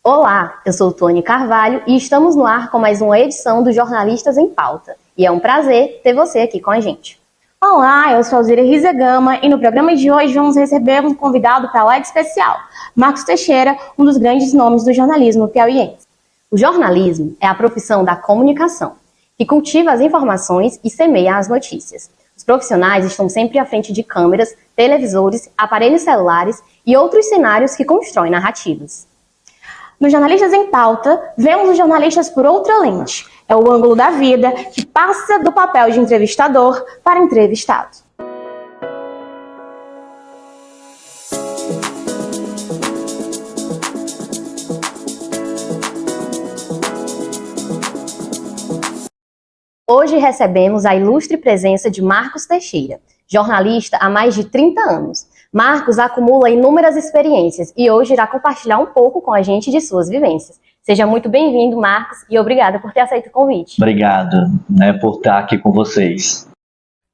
Olá, eu sou Tony Carvalho e estamos no ar com mais uma edição do Jornalistas em Pauta. E é um prazer ter você aqui com a gente. Olá, eu sou Alzira Rizegama e no programa de hoje vamos receber um convidado para lá de especial, Marcos Teixeira, um dos grandes nomes do jornalismo piauiense. O jornalismo é a profissão da comunicação, que cultiva as informações e semeia as notícias. Os profissionais estão sempre à frente de câmeras, televisores, aparelhos celulares e outros cenários que constroem narrativas. No Jornalistas em Pauta, vemos os jornalistas por outra lente. É o ângulo da vida que passa do papel de entrevistador para entrevistado. Hoje recebemos a ilustre presença de Marcos Teixeira, jornalista há mais de 30 anos. Marcos acumula inúmeras experiências e hoje irá compartilhar um pouco com a gente de suas vivências. Seja muito bem-vindo, Marcos, e obrigada por ter aceito o convite. Obrigado, por estar aqui com vocês.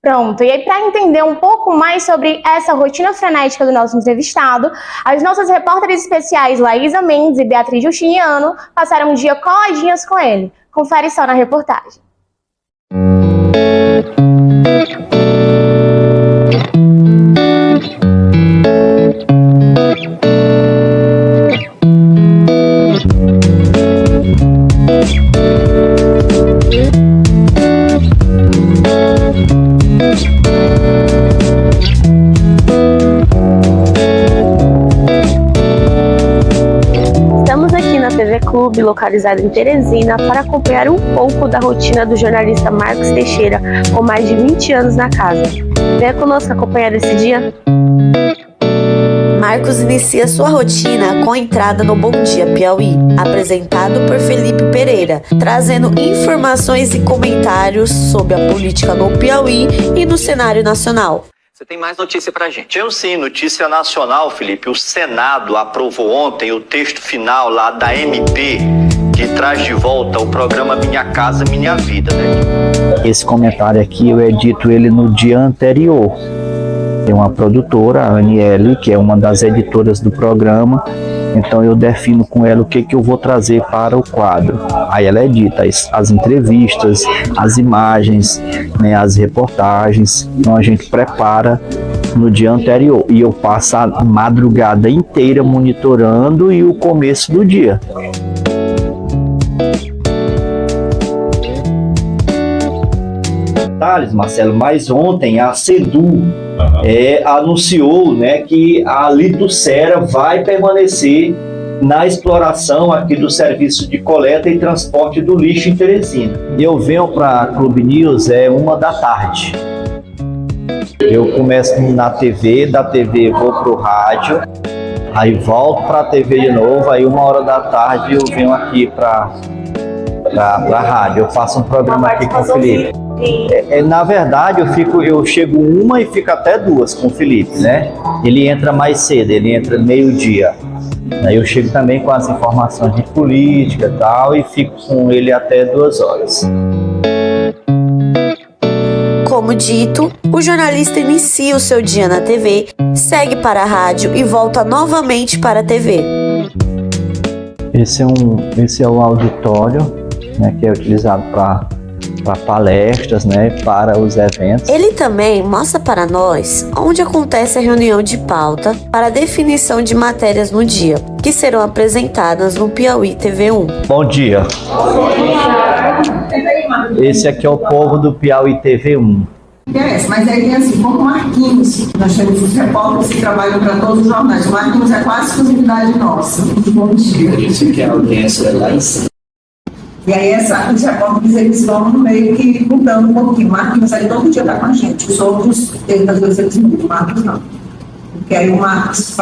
Pronto, e aí para entender um pouco mais sobre essa rotina frenética do nosso entrevistado, as nossas repórteres especiais Laísa Mendes e Beatriz Justiniano passaram um dia coladinhas com ele. Confere só na reportagem. Localizado em Teresina, para acompanhar um pouco da rotina do jornalista Marcos Teixeira, com mais de 20 anos na casa. Venha conosco acompanhar esse dia. Marcos inicia sua rotina com a entrada no Bom Dia Piauí, apresentado por Felipe Pereira, trazendo informações e comentários sobre a política no Piauí e no cenário nacional. Você tem mais notícia pra gente? Eu sim, notícia nacional, Felipe. O Senado aprovou ontem o texto final lá da MP, que traz de volta o programa Minha Casa Minha Vida, né? Esse comentário aqui eu edito ele no dia anterior. Tem uma produtora, a Aniele, que é uma das editoras do programa, então eu defino com ela o que eu vou trazer para o quadro. Aí ela edita as entrevistas, as imagens, as reportagens, então a gente prepara no dia anterior e eu passo a madrugada inteira monitorando e o começo do dia. Marcelo, mas ontem a CEDU anunciou que a Litucera vai permanecer na exploração aqui do serviço de coleta e transporte do lixo em Teresina. Eu venho para a Clube News 13h. Eu começo na TV, da TV vou para o rádio, aí volto para a TV de novo, aí 13h eu venho aqui para a rádio. Eu faço um programa aqui com o Felipe. Na verdade, eu chego 1 e fico até 2 com o Felipe, né? Ele entra mais cedo, ele entra meio-dia. Aí eu chego também com as informações de política e tal, e fico com ele até 2 horas. Como dito, o jornalista inicia o seu dia na TV, segue para a rádio e volta novamente para a TV. Esse é o auditório, que é utilizado para palestras, para os eventos. Ele também mostra para nós onde acontece a reunião de pauta para a definição de matérias no dia, que serão apresentadas no Piauí TV1. Bom dia. Esse aqui é o povo do Piauí TV1. Mas aí tem assim, como o Marquinhos, nós temos os repórteres que trabalham para todos os jornais. O Marquinhos é quase exclusividade nossa. Bom dia. Isso aqui é a audiência lá em cima. E aí os repórteres, eles vão meio que mudando um pouquinho. O Marquinhos aí todo dia está com a gente. Os outros, das vezes eles mudam, o Marcos não. Porque aí o Marcos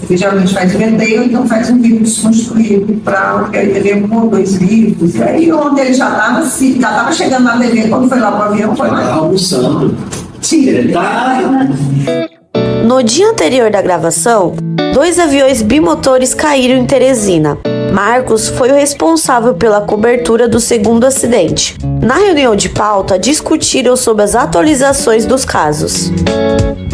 geralmente faz VT, ou então faz um vídeo desconstruído para ele ter 1 ou 2 vídeos. E aí ontem ele já estava chegando na TV, quando foi lá para o avião, foi lá. Almoçando. No dia anterior da gravação, 2 aviões bimotores caíram em Teresina. Marcos foi o responsável pela cobertura do segundo acidente. Na reunião de pauta, discutiram sobre as atualizações dos casos.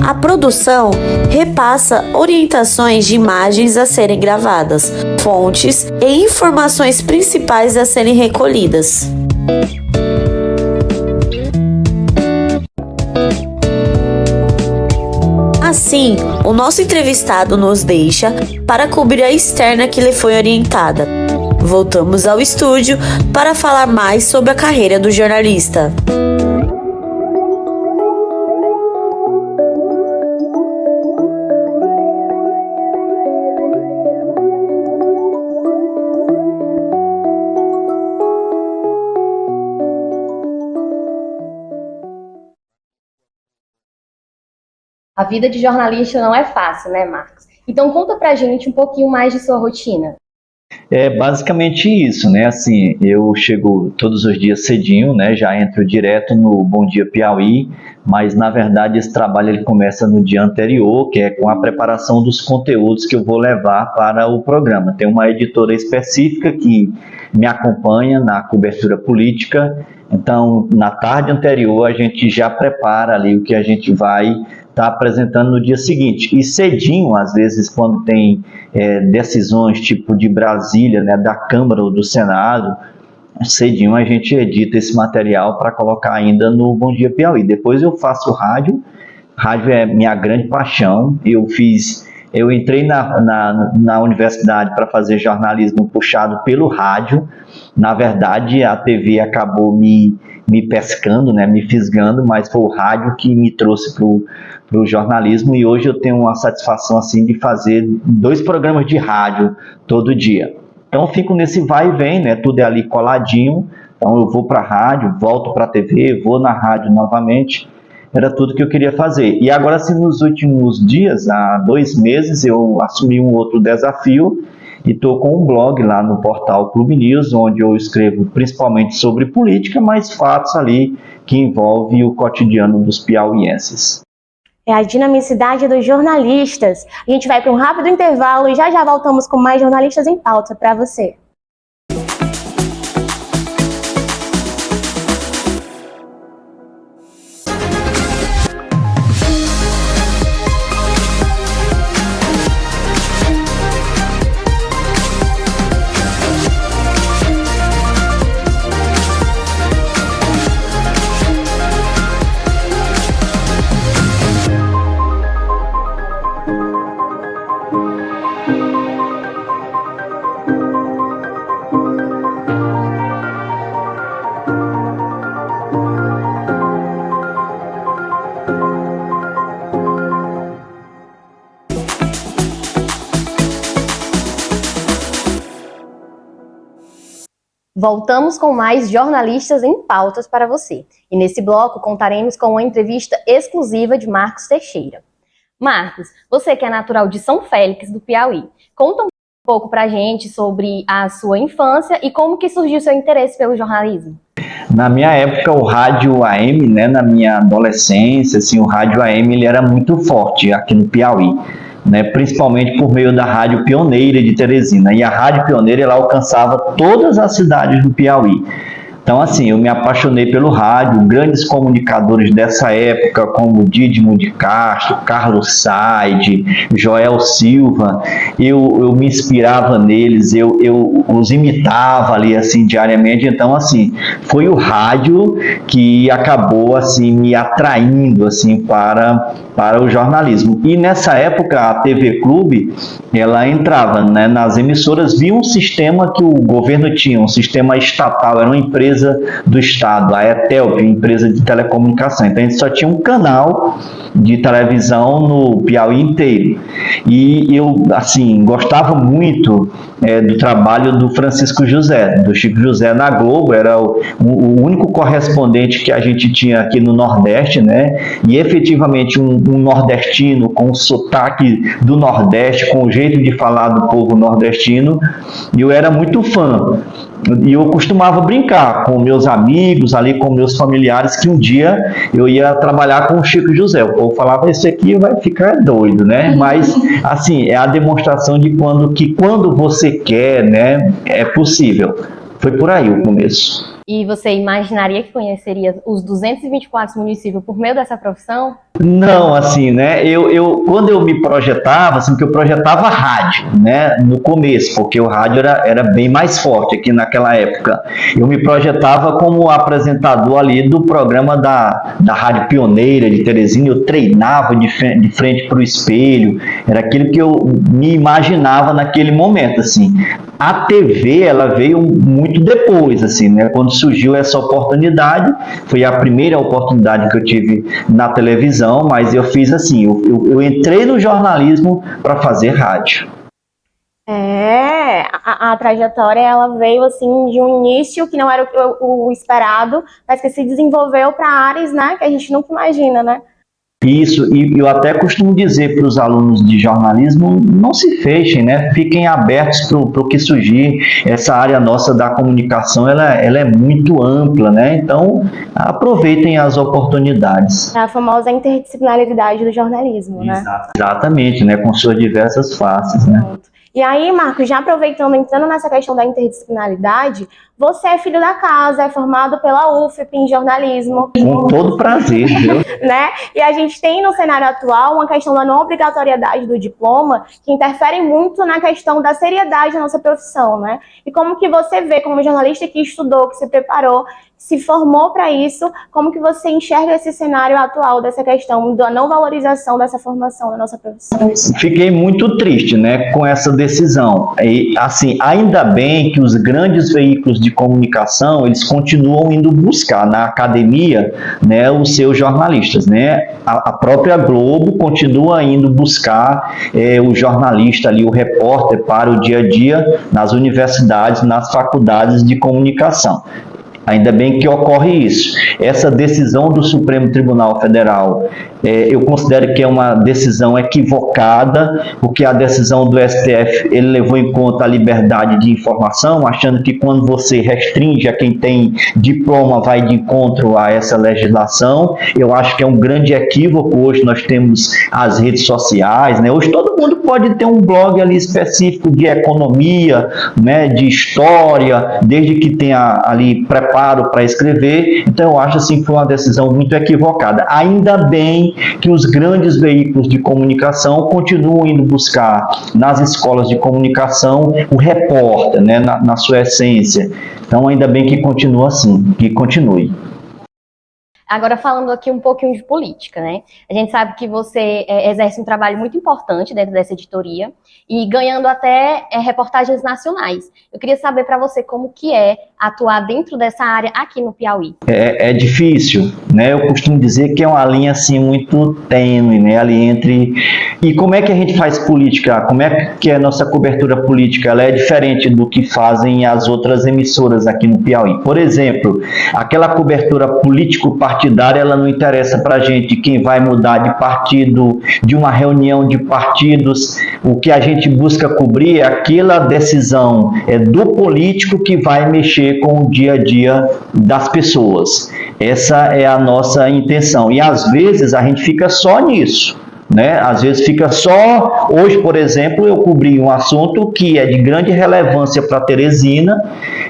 A produção repassa orientações de imagens a serem gravadas, fontes e informações principais a serem recolhidas. Assim, o nosso entrevistado nos deixa para cobrir a externa que lhe foi orientada. Voltamos ao estúdio para falar mais sobre a carreira do jornalista. A vida de jornalista não é fácil, né, Marcos? Então conta pra gente um pouquinho mais de sua rotina. É basicamente isso, né? Assim, eu chego todos os dias cedinho, né? Já entro direto no Bom Dia Piauí, mas na verdade esse trabalho ele começa no dia anterior, que é com a preparação dos conteúdos que eu vou levar para o programa. Tem uma editora específica que me acompanha na cobertura política, então na tarde anterior a gente já prepara ali o que a gente vai estar apresentando no dia seguinte. E cedinho, às vezes, quando tem decisões tipo de Brasília, né, da Câmara ou do Senado, cedinho a gente edita esse material para colocar ainda no Bom Dia Piauí. Depois eu faço rádio é minha grande paixão. Eu entrei na universidade para fazer jornalismo puxado pelo rádio. Na verdade, a TV acabou me pescando, né, me fisgando, mas foi o rádio que me trouxe para o jornalismo, e hoje eu tenho uma satisfação assim de fazer 2 programas de rádio todo dia. Então eu fico nesse vai e vem, né, tudo é ali coladinho. Então eu vou para a rádio, volto para a TV, vou na rádio novamente. Era tudo que eu queria fazer. E agora, assim, nos últimos dias, há 2 meses, eu assumi um outro desafio e estou com um blog lá no portal Clube News, onde eu escrevo principalmente sobre política, mas fatos ali que envolvem o cotidiano dos piauienses. É a dinamicidade dos jornalistas. A gente vai para um rápido intervalo e já voltamos com mais Jornalistas em Pauta para você. Voltamos com mais Jornalistas em Pautas para você. E nesse bloco contaremos com uma entrevista exclusiva de Marcos Teixeira. Marcos, você que é natural de São Félix, do Piauí, conta um pouco pra gente sobre a sua infância e como que surgiu seu interesse pelo jornalismo. Na minha época, o rádio AM, né, na minha adolescência, assim, o rádio AM ele era muito forte aqui no Piauí, né, principalmente por meio da Rádio Pioneira de Teresina. E a Rádio Pioneira ela alcançava todas as cidades do Piauí. Então, assim, eu me apaixonei pelo rádio. Grandes comunicadores dessa época, como Dídimo de Castro, Carlos Said, Joel Silva, eu me inspirava neles, eu os imitava ali, assim, diariamente. Então, assim, foi o rádio que acabou, assim, me atraindo, assim, para o jornalismo. E nessa época, a TV Clube, ela entrava, né, nas emissoras, via um sistema que o governo tinha, um sistema estatal, era uma empresa do Estado, a ETELP, empresa de telecomunicação. Então, a gente só tinha um canal de televisão no Piauí inteiro. E eu, assim, gostava muito do trabalho do Francisco José, do Chico José na Globo. Era o único correspondente que a gente tinha aqui no Nordeste, né? E efetivamente um nordestino com o sotaque do Nordeste, com o jeito de falar do povo nordestino. E eu era muito fã. E eu costumava brincar com meus amigos, ali com meus familiares, que um dia eu ia trabalhar com o Chico José. O povo falava, esse aqui vai ficar doido, né? Mas, assim, é a demonstração de quando você quer, né, é possível. Foi por aí o começo. E você imaginaria que conheceria os 224 municípios por meio dessa profissão? Não, assim, né, quando eu me projetava, assim, que eu projetava rádio, né, no começo, porque o rádio era bem mais forte aqui naquela época. Eu me projetava como apresentador ali do programa da Rádio Pioneira de Teresina, eu treinava de frente para o espelho, era aquilo que eu me imaginava naquele momento, assim. A TV, ela veio muito depois, assim, né, quando surgiu essa oportunidade, foi a primeira oportunidade que eu tive na televisão, mas eu fiz assim, eu entrei no jornalismo para fazer rádio. A trajetória, ela veio assim de um início que não era o esperado, mas que se desenvolveu para áreas, né, que a gente nunca imagina, né? Isso, e eu até costumo dizer para os alunos de jornalismo, não se fechem, né? Fiquem abertos para o que surgir. Essa área nossa da comunicação, ela é muito ampla, né? Então, aproveitem as oportunidades. É a famosa interdisciplinaridade do jornalismo, né? Exatamente, né? Com suas diversas faces, né? E aí, Marcos, já aproveitando, entrando nessa questão da interdisciplinaridade, você é filho da casa, é formado pela UFP em jornalismo. Com todo prazer, viu? Né? E a gente tem no cenário atual uma questão da não obrigatoriedade do diploma que interfere muito na questão da seriedade da nossa profissão, né? E como que você vê, como jornalista que estudou, que se preparou, se formou para isso, como que você enxerga esse cenário atual dessa questão da não valorização dessa formação na nossa profissão? Fiquei muito triste, né, com essa decisão. E, assim, ainda bem que os grandes veículos de comunicação, eles continuam indo buscar na academia, né, os seus jornalistas, né? A própria Globo continua indo buscar o jornalista ali, o repórter para o dia a dia nas universidades, nas faculdades de comunicação. Ainda bem que ocorre isso. Essa decisão do Supremo Tribunal Federal, eu considero que é uma decisão equivocada, porque a decisão do STF, ele levou em conta a liberdade de informação, achando que quando você restringe a quem tem diploma, vai de encontro a essa legislação. Eu acho que é um grande equívoco. Hoje nós temos as redes sociais, né? Hoje todo mundo pode ter um blog ali específico de economia, né, de história, desde que tenha ali preparo para escrever. Então eu acho assim que foi uma decisão muito equivocada. Ainda bem que os grandes veículos de comunicação continuam indo buscar nas escolas de comunicação o repórter, né, na sua essência. Então ainda bem que continua assim, que continue. Agora falando aqui um pouquinho de política, né? A gente sabe que você exerce um trabalho muito importante dentro dessa editoria e ganhando até reportagens nacionais. Eu queria saber para você como que é atuar dentro dessa área aqui no Piauí. É difícil, né? Eu costumo dizer que é uma linha assim muito tênue, né? Ali entre... E como é que a gente faz política? Como é que é a nossa cobertura política? Ela é diferente do que fazem as outras emissoras aqui no Piauí. Por exemplo, aquela cobertura político-partidária, ela não interessa para a gente quem vai mudar de partido, de uma reunião de partidos. O que a gente busca cobrir é aquela decisão do político que vai mexer com o dia a dia das pessoas. Essa é a nossa intenção. E às vezes a gente fica só nisso, né? Às vezes fica só... Hoje, por exemplo, eu cobri um assunto que é de grande relevância para Teresina,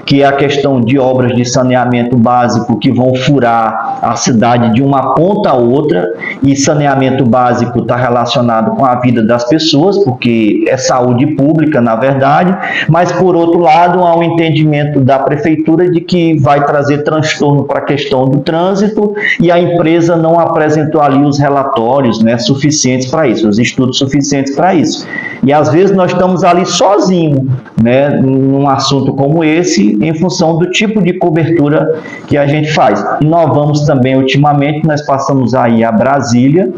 que é a questão de obras de saneamento básico que vão furar a cidade de uma ponta a outra, e saneamento básico está relacionado com a vida das pessoas, porque é saúde pública, na verdade, mas, por outro lado, há um entendimento da prefeitura de que vai trazer transtorno para a questão do trânsito, e a empresa não apresentou ali os relatórios, né, suficientes para isso, os estudos suficientes para isso. E, às vezes, nós estamos ali sozinhos, né, num assunto como esse, em função do tipo de cobertura que a gente faz. Inovamos também ultimamente, nós passamos aí a Brasília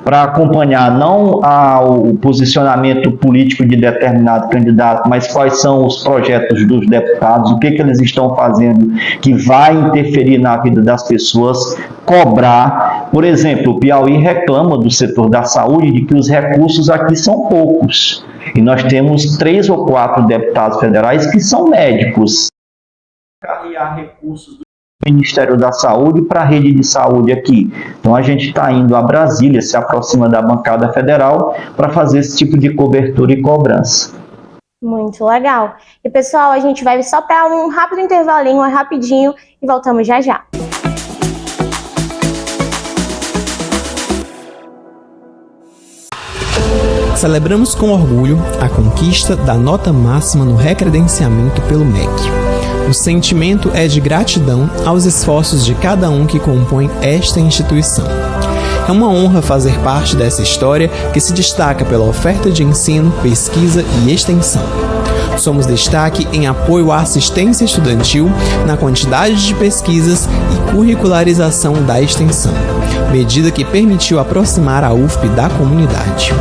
para acompanhar não o posicionamento político de determinado candidato, mas quais são os projetos dos deputados, o que eles estão fazendo que vai interferir na vida das pessoas, cobrar. Por exemplo, o Piauí reclama do setor da saúde de que os recursos aqui são poucos. E nós temos 3 ou 4 deputados federais que são médicos. carregar recursos do Ministério da Saúde para a rede de saúde aqui. Então a gente está indo a Brasília, se aproxima da bancada federal para fazer esse tipo de cobertura e cobrança. Muito legal. E pessoal, a gente vai só para um rápido intervalinho, rapidinho, e voltamos já já. Celebramos com orgulho a conquista da nota máxima no recredenciamento pelo MEC. O sentimento é de gratidão aos esforços de cada um que compõe esta instituição. É uma honra fazer parte dessa história que se destaca pela oferta de ensino, pesquisa e extensão. Somos destaque em apoio à assistência estudantil, na quantidade de pesquisas e curricularização da extensão, medida que permitiu aproximar a UFP da comunidade.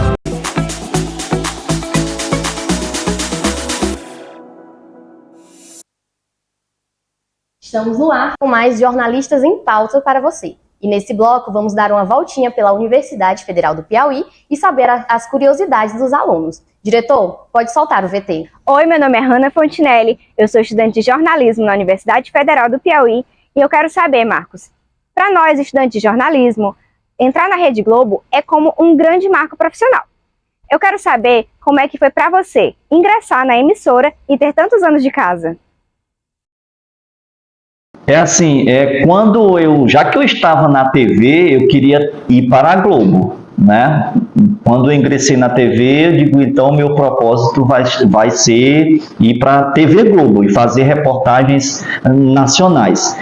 Estamos no ar com mais Jornalistas em Pauta para você. E nesse bloco vamos dar uma voltinha pela Universidade Federal do Piauí e saber as curiosidades dos alunos. Diretor, pode soltar o VT. Oi, meu nome é Hanna Fontinelli, eu sou estudante de jornalismo na Universidade Federal do Piauí e eu quero saber, Marcos, para nós estudantes de jornalismo, entrar na Rede Globo é como um grande marco profissional. Eu quero saber como é que foi para você ingressar na emissora e ter tantos anos de casa. É assim, já que eu estava na TV, eu queria ir para a Globo, né? Quando eu ingressei na TV, eu digo, então meu propósito vai ser ir para a TV Globo e fazer reportagens nacionais.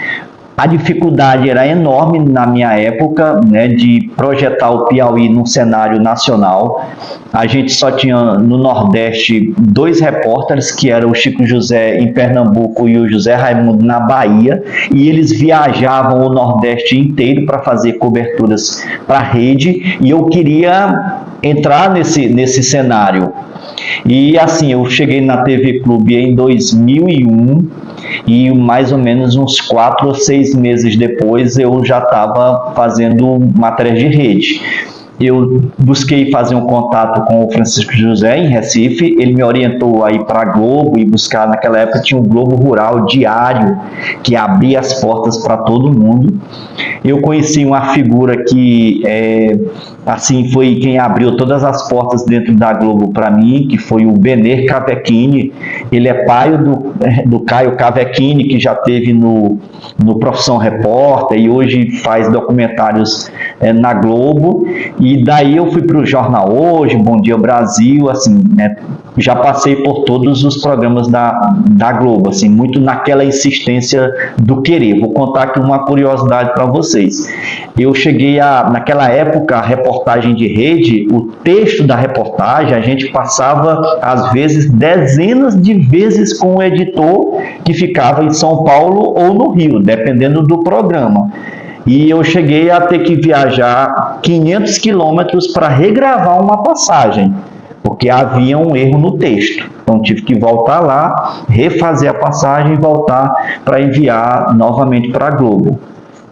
A dificuldade era enorme na minha época, né, de projetar o Piauí num cenário nacional. A gente só tinha no Nordeste 2 repórteres, que eram o Chico José em Pernambuco e o José Raimundo na Bahia, e eles viajavam o Nordeste inteiro para fazer coberturas para a rede, e eu queria entrar nesse cenário. E assim, eu cheguei na TV Clube em 2001, e mais ou menos uns 4 ou 6 meses depois eu já estava fazendo matérias de rede. Eu busquei fazer um contato com o Francisco José em Recife, ele me orientou a ir para a Globo e buscar, naquela época tinha um Globo Rural diário, que abria as portas para todo mundo. Eu conheci uma figura que assim, foi quem abriu todas as portas dentro da Globo para mim, que foi o Benner Cavecchini. Ele é pai do Caio Cavecchini, que já teve no Profissão Repórter e hoje faz documentários na Globo. E daí eu fui para o Jornal Hoje, Bom Dia Brasil, assim, né? Já passei por todos os programas da Globo, assim, muito naquela insistência do querer. Vou contar aqui uma curiosidade para vocês. Eu cheguei naquela época, a reportagem de rede, o texto da reportagem, a gente passava, às vezes, dezenas de vezes com o editor que ficava em São Paulo ou no Rio, dependendo do programa. E eu cheguei a ter que viajar 500 quilômetros para regravar uma passagem, porque havia um erro no texto. Então tive que voltar lá, refazer a passagem e voltar para enviar novamente para a Globo.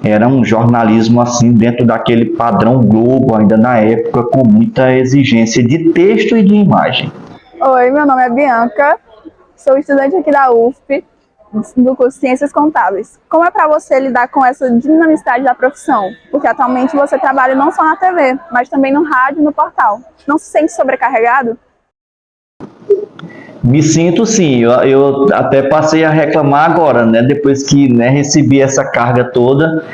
Era um jornalismo assim, dentro daquele padrão Globo, ainda na época, com muita exigência de texto e de imagem. Oi, meu nome é Bianca, sou estudante aqui da UFP, do curso Ciências Contábeis. Como é para você lidar com essa dinamicidade da profissão? Porque atualmente você trabalha não só na TV, mas também no rádio e no portal. Não se sente sobrecarregado? Me sinto sim, eu até passei a reclamar agora, né? Depois que, né, recebi essa carga toda.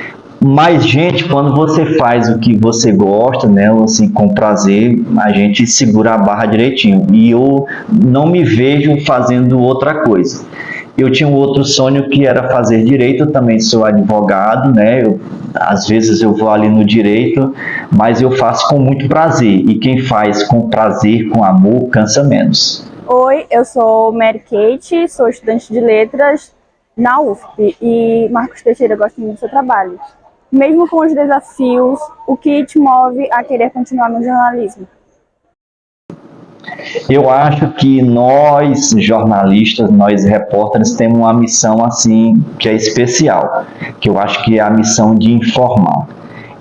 Mas, gente, quando você faz o que você gosta, né, assim, com prazer, a gente segura a barra direitinho. E eu não me vejo fazendo outra coisa. Eu tinha um outro sonho que era fazer direito, eu também sou advogado, né? Às vezes eu vou ali no direito, mas eu faço com muito prazer. E quem faz com prazer, com amor, cansa menos. Oi, eu sou Mary Kate, sou estudante de letras na UFP e Marcos Teixeira, gosto muito do seu trabalho. Mesmo com os desafios, o que te move a querer continuar no jornalismo? Eu acho que nós, jornalistas, nós repórteres, temos uma missão assim que é especial, que eu acho que é a missão de informar.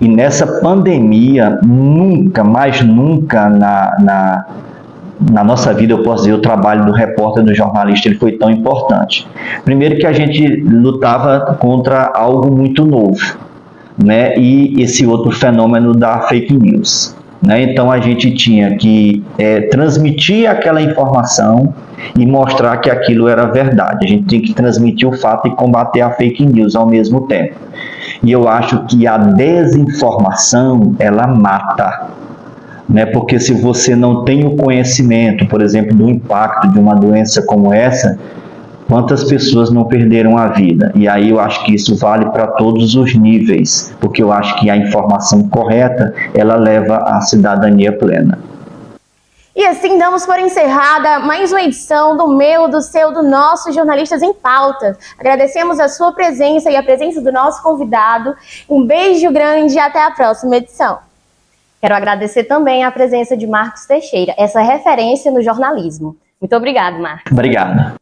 E nessa pandemia, nunca, mais nunca na nossa vida, eu posso dizer, o trabalho do repórter, do jornalista, ele foi tão importante. Primeiro que a gente lutava contra algo muito novo, né? E esse outro fenômeno da fake news, né? Então a gente tinha que transmitir aquela informação e mostrar que aquilo era verdade. A gente tinha que transmitir o fato e combater a fake news ao mesmo tempo. E eu acho que a desinformação, ela mata, né? Porque se você não tem o conhecimento, por exemplo, do impacto de uma doença como essa, quantas pessoas não perderam a vida? E aí eu acho que isso vale para todos os níveis, porque eu acho que a informação correta, ela leva à cidadania plena. E assim damos por encerrada mais uma edição do meu, do seu, do nosso Jornalistas em Pauta. Agradecemos a sua presença e a presença do nosso convidado. Um beijo grande e até a próxima edição. Quero agradecer também a presença de Marcos Teixeira, essa referência no jornalismo. Muito obrigado, Marcos. Obrigado.